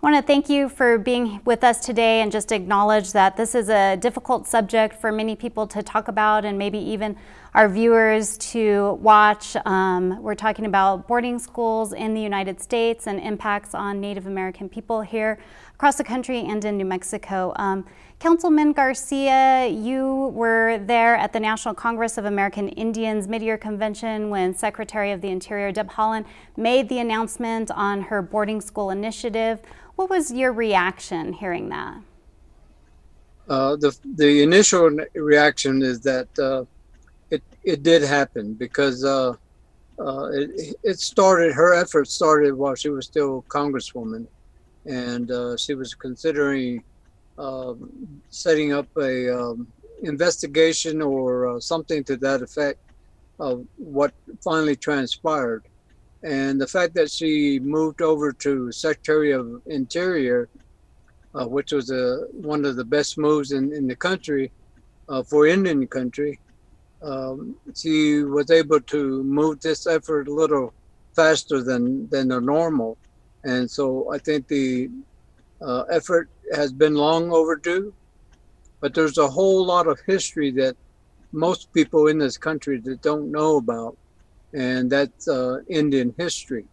I want to thank you for being with us today and just acknowledge that this is a difficult subject for many people to talk about and maybe even our viewers to watch. We're talking about boarding schools in the United States and impacts on Native American people here across the country and in New Mexico. Councilman Garcia, you were there at the National Congress of American Indians mid-year convention when Secretary of the Interior Deb Haaland made the announcement on her boarding school initiative. What was your reaction hearing that? The initial reaction is that it did happen because her efforts started while she was still Congresswoman, and she was considering setting up a investigation or something to that effect of what finally transpired. And the fact that she moved over to Secretary of Interior, which was one of the best moves in the country for Indian country, she was able to move this effort a little faster than the normal. And so I think the effort has been long overdue, but there's a whole lot of history that most people in this country that don't know about, and that's Indian history.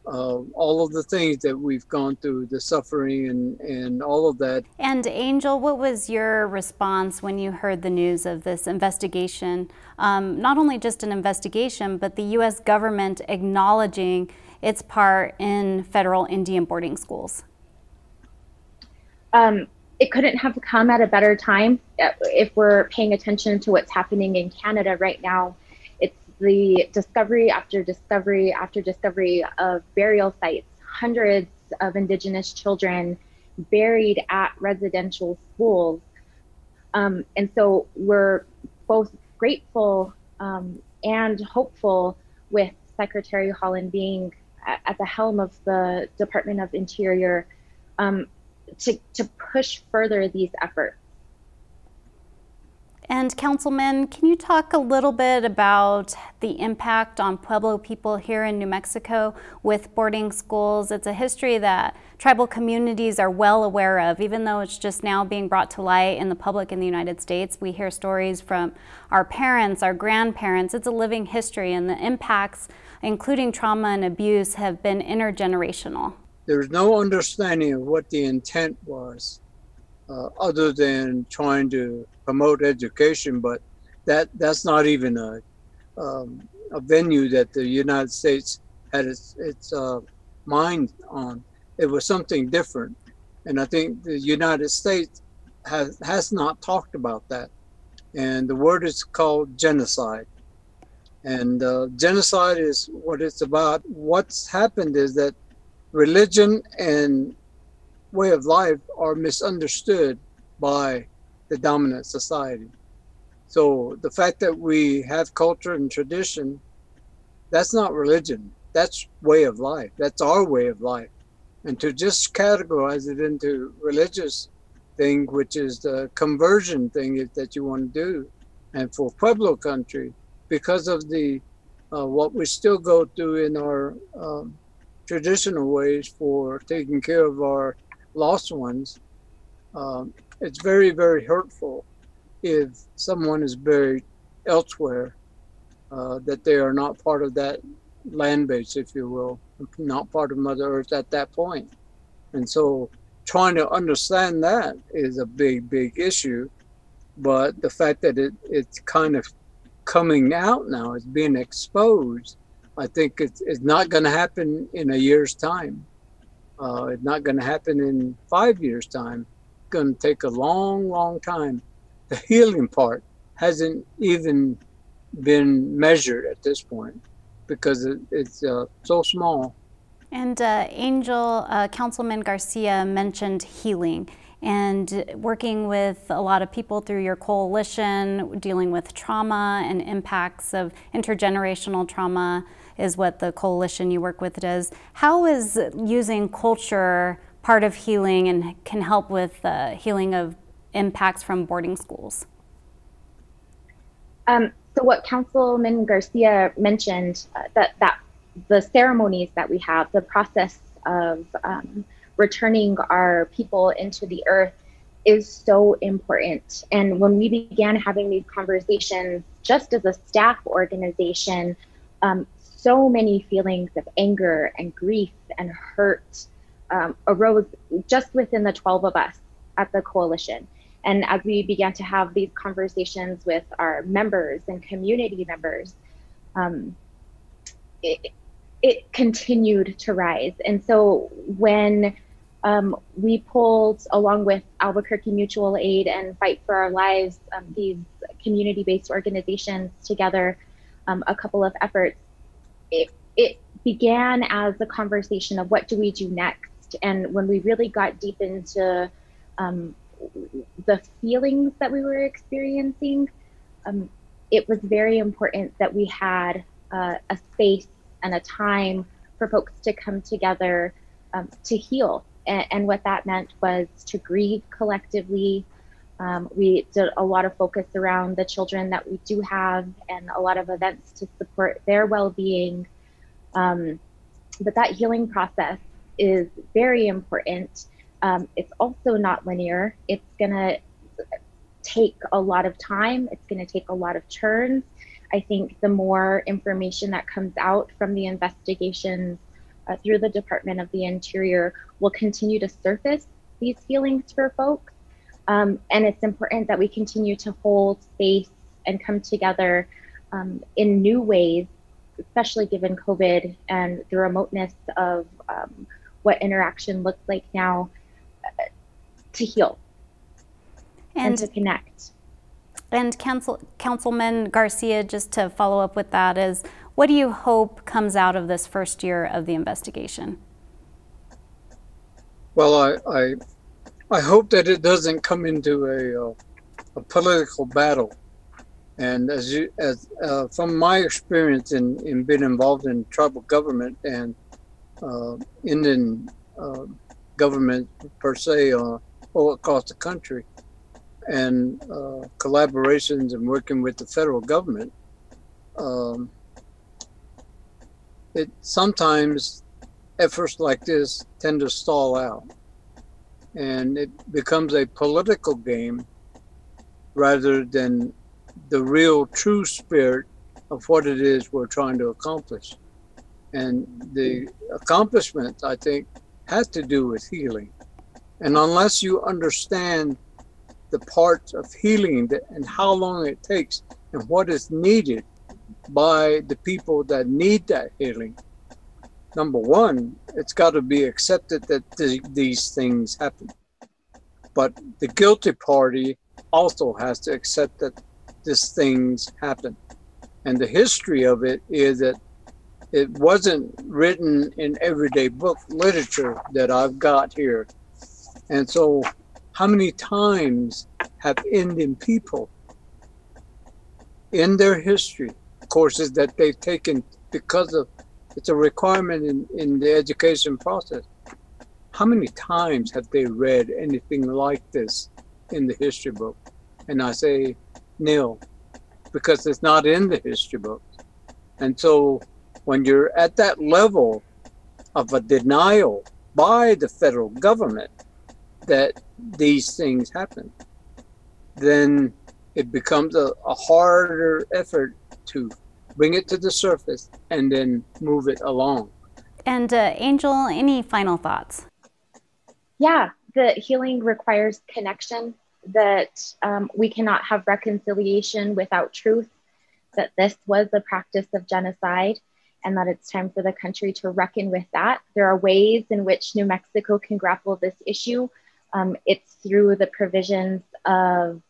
All of the things that we've gone through, the suffering and all of that. And Angel, what was your response when you heard the news of this investigation? Not only just an investigation, but the U.S. government acknowledging its part in federal Indian boarding schools. It couldn't have come at a better time. If we're paying attention to what's happening in Canada right now, it's the discovery after discovery after discovery of burial sites, hundreds of Indigenous children buried at residential schools. And so we're both grateful and hopeful with Secretary Haaland being at the helm of the Department of Interior to push further these efforts. And Councilman, can you talk a little bit about the impact on Pueblo people here in New Mexico with boarding schools? It's a history that tribal communities are well aware of, even though it's just now being brought to light in the public in the United States. We hear stories from our parents, our grandparents. It's a living history, and the impacts, including trauma and abuse, have been intergenerational. There's no understanding of what the intent was, other than trying to promote education, but that's not even a venue that the United States had its mind on. It was something different, and I think the United States has not talked about that. And the word is called genocide. And genocide is what it's about. What's happened is that religion and way of life are misunderstood by the dominant society. So the fact that we have culture and tradition, that's not religion, that's way of life. That's our way of life. And to just categorize it into religious thing, which is the conversion thing that you want to do. And for Pueblo country, because of the what we still go through in our traditional ways for taking care of our lost ones, it's very, very hurtful if someone is buried elsewhere, that they are not part of that land base, if you will, not part of Mother Earth at that point. And so trying to understand that is a big, big issue. But the fact that it's kind of coming out now, it's being exposed, I think it's not going to happen in a year's time. It's not going to happen in 5 years' time. It's going to take a long, long time. The healing part hasn't even been measured at this point because it's so small. And Angel, Councilman Garcia mentioned healing and working with a lot of people through your coalition, dealing with trauma and impacts of intergenerational trauma is what the coalition you work with does. How is using culture part of healing and can help with healing of impacts from boarding schools? So what Councilman Garcia mentioned, that the ceremonies that we have, the process of returning our people into the earth is so important. And when we began having these conversations, just as a staff organization, so many feelings of anger and grief and hurt arose just within the 12 of us at the coalition. And as we began to have these conversations with our members and community members, it continued to rise. And so when we pulled, along with Albuquerque Mutual Aid and Fight for Our Lives, these community-based organizations together, a couple of efforts, it began as a conversation of what do we do next? And when we really got deep into the feelings that we were experiencing, it was very important that we had a space and a time for folks to come together to heal. And what that meant was to grieve collectively. We did a lot of focus around the children that we do have and a lot of events to support their well-being. But that healing process is very important. It's also not linear. It's gonna take a lot of time. It's gonna take a lot of turns. I think the more information that comes out from the investigations through the Department of the Interior will continue to surface these feelings for folks. And it's important that we continue to hold space and come together in new ways, especially given COVID and the remoteness of what interaction looks like now, to heal and to connect. And Councilman Garcia, just to follow up with that, is what do you hope comes out of this first year of the investigation? Well, I hope that it doesn't come into a political battle. And from my experience in being involved in tribal government and Indian government per se all across the country, and collaborations and working with the federal government, sometimes efforts like this tend to stall out, and it becomes a political game rather than the real true spirit of what it is we're trying to accomplish. And the accomplishment, I think, has to do with healing. And unless you understand the parts of healing and how long it takes and what is needed by the people that need that healing, number one, it's got to be accepted that these things happen. But the guilty party also has to accept that these things happen. And the history of it is that it wasn't written in everyday book literature that I've got here. And so how many times have Indian people in their history, courses that they've taken because of it's a requirement in the education process, how many times have they read anything like this in the history book? And I say nil, because it's not in the history book. And so when you're at that level of a denial by the federal government that these things happen, then it becomes a harder effort to bring it to the surface and then move it along. And Angel, any final thoughts? Yeah, the healing requires connection, that we cannot have reconciliation without truth, that this was a practice of genocide, and that it's time for the country to reckon with that. There are ways in which New Mexico can grapple this issue. It's through the provisions of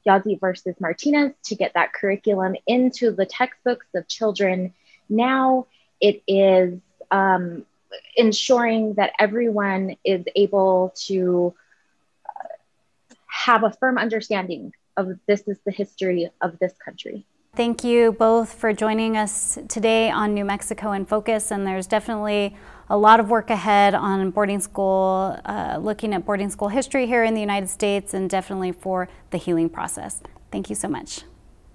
Yazzie versus Martinez to get that curriculum into the textbooks of children. Now it is ensuring that everyone is able to have a firm understanding of this is the history of this country. Thank you both for joining us today on New Mexico in Focus, and there's definitely a lot of work ahead on boarding school, looking at boarding school history here in the United States, and definitely for the healing process. Thank you so much.